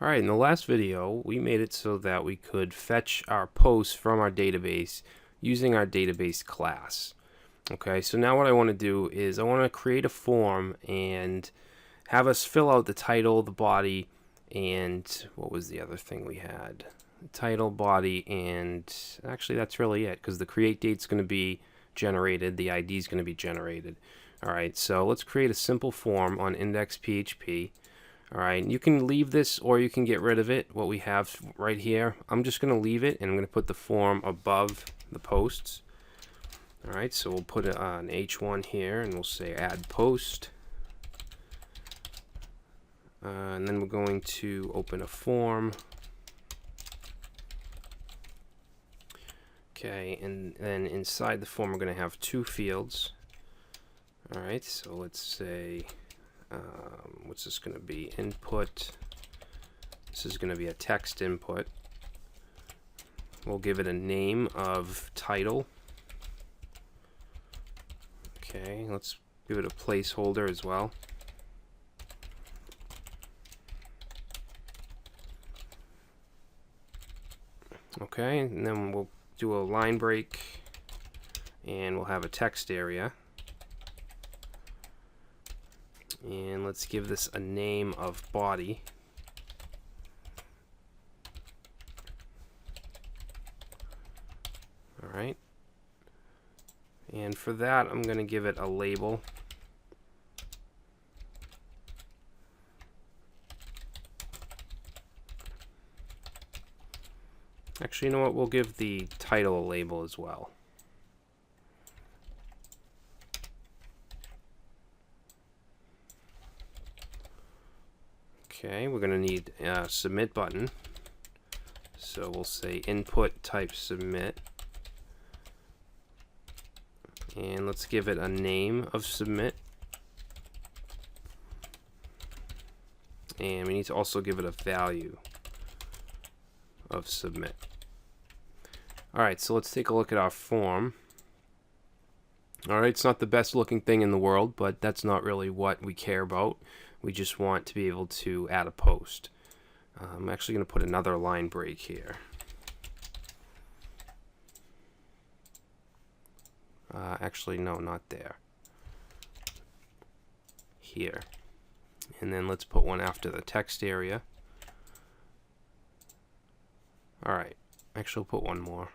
Alright, in the last video, we made it so that we could fetch our posts from our database using our database class. Okay, so now what I want to do is I want to create a form and have us fill out the title, the body, and what was the other thing we had? The title, body, and actually that's really it, because the create date's going to be generated, the ID is going to be generated. Alright, so let's create a simple form on index.php. Alright, you can leave this or you can get rid of it, what we have right here. I'm just going to leave it and I'm going to put the form above the posts. Alright, so we'll put it on H1 here and we'll say add post. And then we're going to open a form. Okay, and then inside the form we're going to have two fields. Alright, so let's say what's this going to be? Input. This is going to be a text input. We'll give it a name of title. Okay, let's give it a placeholder as well. Okay, and then we'll do a line break and we'll have a text area. And let's give this a name of body. Alright. And for that, I'm going to give it a label. Actually, you know what? We'll give the title a label as well. Okay, we're going to need a submit button. So we'll say input type submit. And let's give it a name of submit. And we need to also give it a value of submit. Alright, so let's take a look at our form. Alright, it's not the best looking thing in the world, but that's not really what we care about. We just want to be able to add a post. I'm actually going to put another line break here. Actually, no, not there. Here. And then let's put one after the text area. Alright, actually we'll put one more.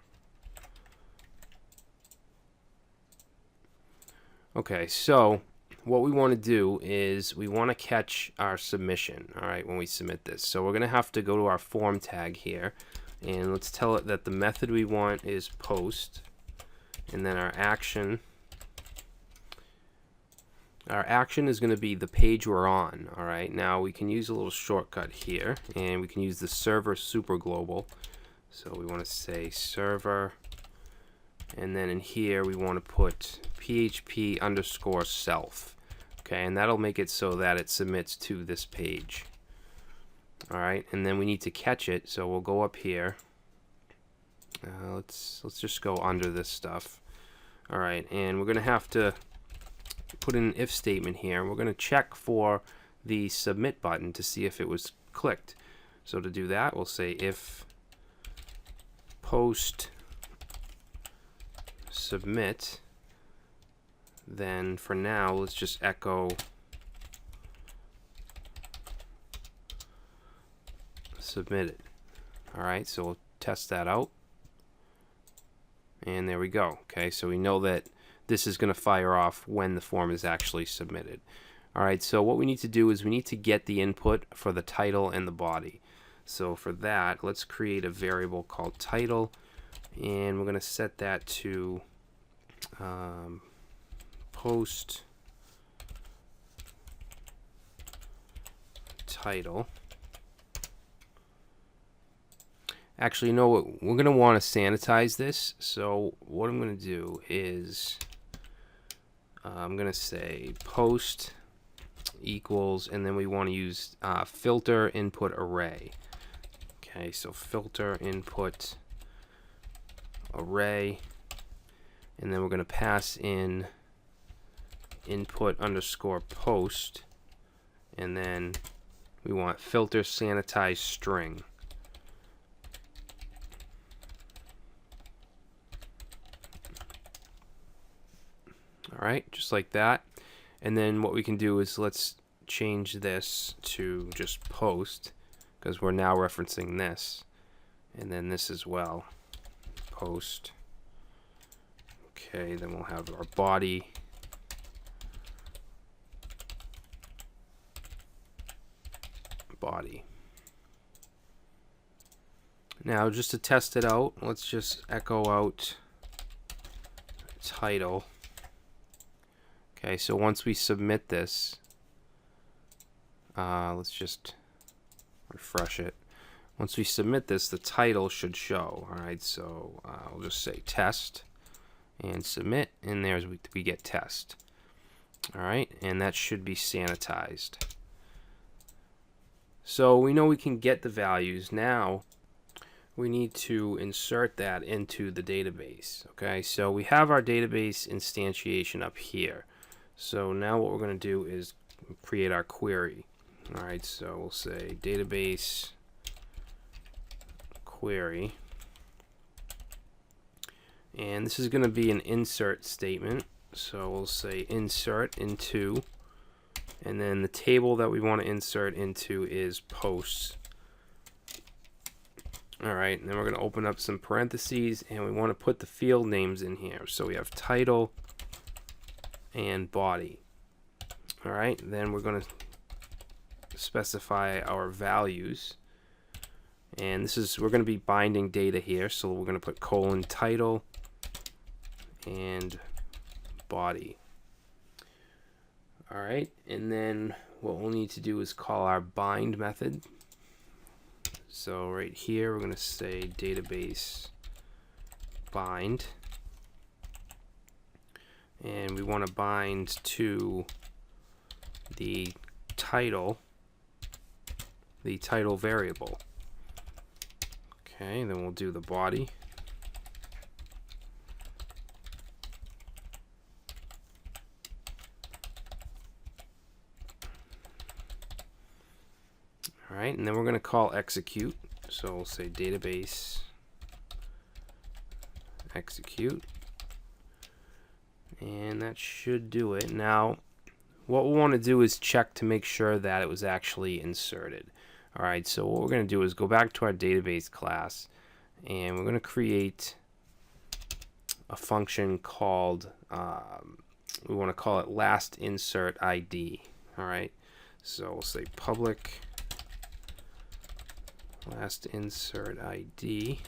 Okay, so what we want to do is we want to catch our submission, alright, when we submit this. So we're going to have to go to our form tag here, and let's tell it that the method we want is post, and then our action is going to be the page we're on. Alright, now we can use a little shortcut here, and we can use the server super global. So we want to say server, and then in here we want to put PHP _ self. Okay, and that'll make it so that it submits to this page. Alright, and then we need to catch it, so we'll go up here. Let's just go under this stuff. Alright, and we're going to have to put in an if statement here. We're going to check for the submit button to see if it was clicked. So to do that, we'll say if post submit, then for now let's just echo submitted. Alright, so we'll test that out. And there we go. Okay, so we know that this is going to fire off when the form is actually submitted. Alright, so what we need to do is we need to get the input for the title and the body. So for that, let's create a variable called title, and we're going to set that to post title. Actually, you know what? We're going to want to sanitize this. So what I'm going to do is I'm going to say post equals, and then we want to use filter input array. Okay, so filter input array, and then we're going to pass in input _ post, and then we want filter sanitize string. Alright, just like that. And then what we can do is let's change this to just post, because we're now referencing this. And then this as well. Post. Okay, then we'll have our body. Body. Now, just to test it out, let's just echo out title. Okay, so once we submit this, let's just refresh it. Once we submit this, the title should show. Alright, so I'll just say test and submit, and there's we get test. Alright, and that should be sanitized. So we know we can get the values. Now we need to insert that into the database. Okay, so we have our database instantiation up here. So now what we're going to do is create our query. Alright, so we'll say database query. And this is going to be an insert statement. So we'll say insert into, and then the table that we want to insert into is posts. Alright, and then we're going to open up some parentheses, and we want to put the field names in here. So we have title and body. Alright, then we're going to specify our values. And this is, we're going to be binding data here, so we're going to put colon title and body. Alright, and then what we'll need to do is call our bind method. So right here we're going to say database bind, and we want to bind to the title variable. Okay, then we'll do the body. Alright, and then we're going to call execute. So we'll say database execute. And that should do it. Now, what we want to do is check to make sure that it was actually inserted. Alright, so what we're going to do is go back to our database class, and we're going to create a function called, we want to call it last insert ID. Alright, so we'll say public last insert ID,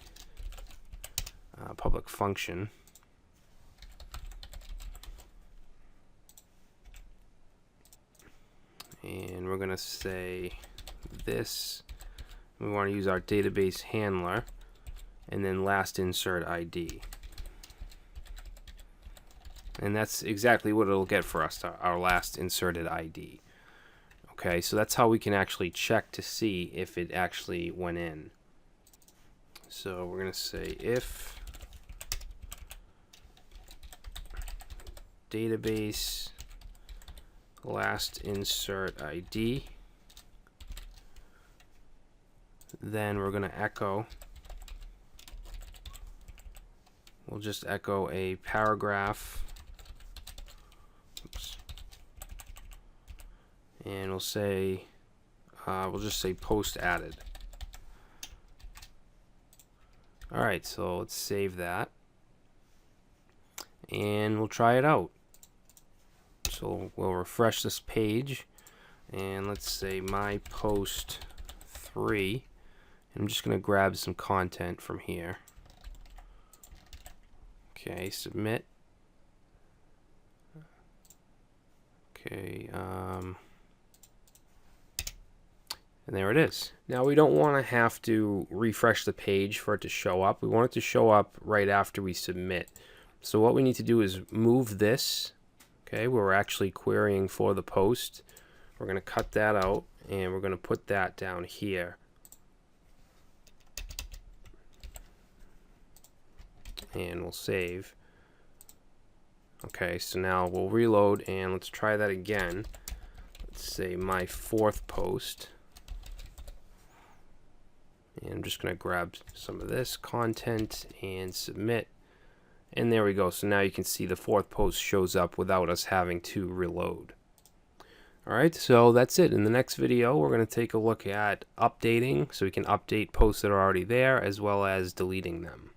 public function. And we're going to say this. We want to use our database handler, and then last insert ID. And that's exactly what it'll get for us, our last inserted ID. Okay, so that's how we can actually check to see if it actually went in. So we're going to say if database last insert ID, then we're going to echo, we'll just echo a paragraph. Oops. And we'll say, we'll just say post added. Alright, so let's save that, and we'll try it out. So we'll refresh this page, and let's say my post 3. I'm just going to grab some content from here. Okay, submit. Okay, and there it is. Now we don't want to have to refresh the page for it to show up. We want it to show up right after we submit. So what we need to do is move this, okay, where we're actually querying for the post. We're going to cut that out, and we're going to put that down here. And we'll save. Okay, so now we'll reload, and let's try that again. Let's say my 4th post. And I'm just going to grab some of this content and submit. And there we go. So now you can see the fourth post shows up without us having to reload. Alright, so that's it. In the next video, we're going to take a look at updating, so we can update posts that are already there, as well as deleting them.